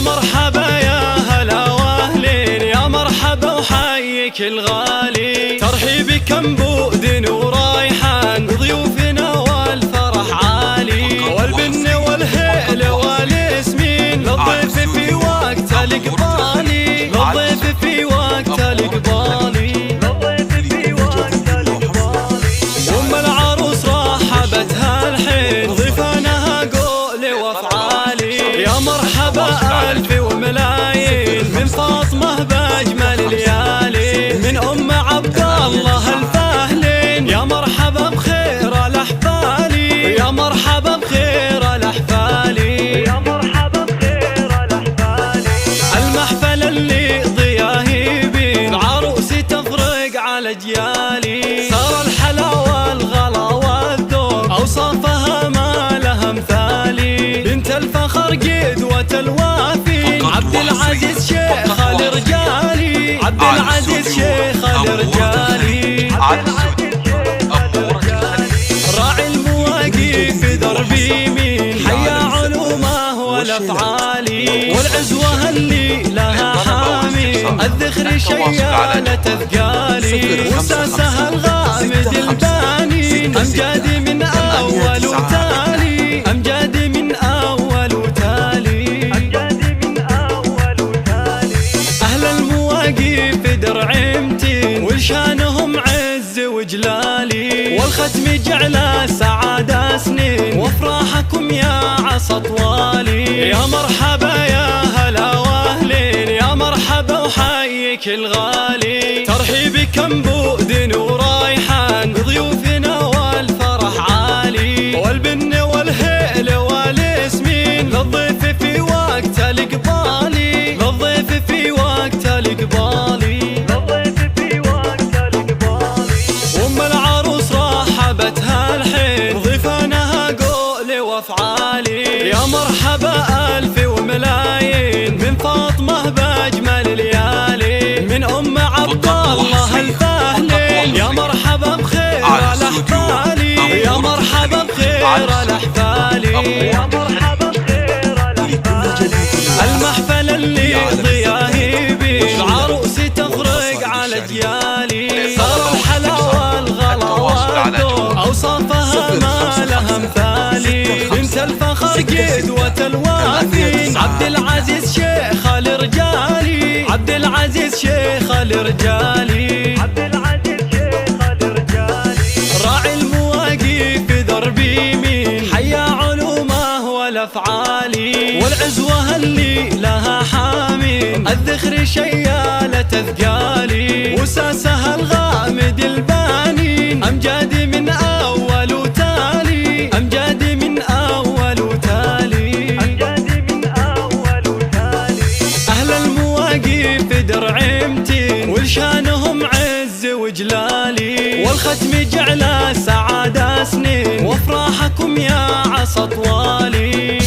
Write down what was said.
مرحبا يا هلا واهلين، يا مرحبا وحيك الغالي، ترحيبكم بؤذن ورايحان بضيوفنا والفرح عالي، والبن والهيل والياسمين للضيف في وقت الإقبالي، للضيف في وقت الإقبالي. أم العروس رحبتها الحين ضيفانها قول وافعالي، يا مرحبا ألف وملايين من فاطمة بأجمل ليالي، من أم عبد الله الفاهلين، يا مرحبا بخير الأحفالي، يا مرحبا بخير الأحفالي، يا مرحبا بخير الأحفالي. المحفل اللي ضياه يبين عروسي تفرق على أجيالي، صار الحلا والغلا والذوق أوصافها ما لها مثالي، بنت الفخر قدوة الوافين عبد العزيز شيخ الرجالي، عبد العزيز شيخ الرجالي، راعي المواقف درب يمين حيا علومه والافعالي، والعزوه اللي لها حامي الذخر شيالة اثقالي، وساسها الغامد البانين امجادي من اول وتالي، امجادي من اول وتالي، امجادي من اول وتالي. اهل المواقف درعمتين ولشانهم عز وجلالي، والختم جعل سعادة سنين وافراحكم يا عصا طوالي، يا مرحبا يا هلا واهلين، يا مرحبا وحيك الغالي، ترحيبكم بؤذن ورايحان بضيوفنا والفرح عالي، والبن والهيل والياسمين للضيف في وقت الإقبالي، للضيف في وقت الإقبالي، للضيف في وقت الإقبالي. أم العروس رحبتها الحين ضيفانها قول وافعالي، يا مرحبا ألف وملايين من فاطمة بأجمل ليالي، من أم عبد الله الفاهلين، يا مرحبا بخير الأحفالي، يا مرحبا بخير الأحفالي، يا مرحبا بخير الأحفالي. المحفل اللي ضياه يبين عروسي تفرق على أجيالي، صار الحلا والغلا والذوق أوصافها ما لها مثالي، بنت الفخر قدوة الوافين عبد العزيز شيخ الرجالي، عبد العزيز شيخ الرجالي، عبد العزيز شيخ الرجالي، راعي المواقف درب يمين حيا علومه والافعالي، والعزوه اللي لها حامين الذخر شيالة اثقالي، وساسها الغامد البانين امجادي من اول وتالي، امجادي من اول وتالي، امجادي من اول وتالي. اهل المواقف درعمتين ولشانهم عز وجلالي، والختم جعل سعادة سنين وافراحكم يا عصا طوالي.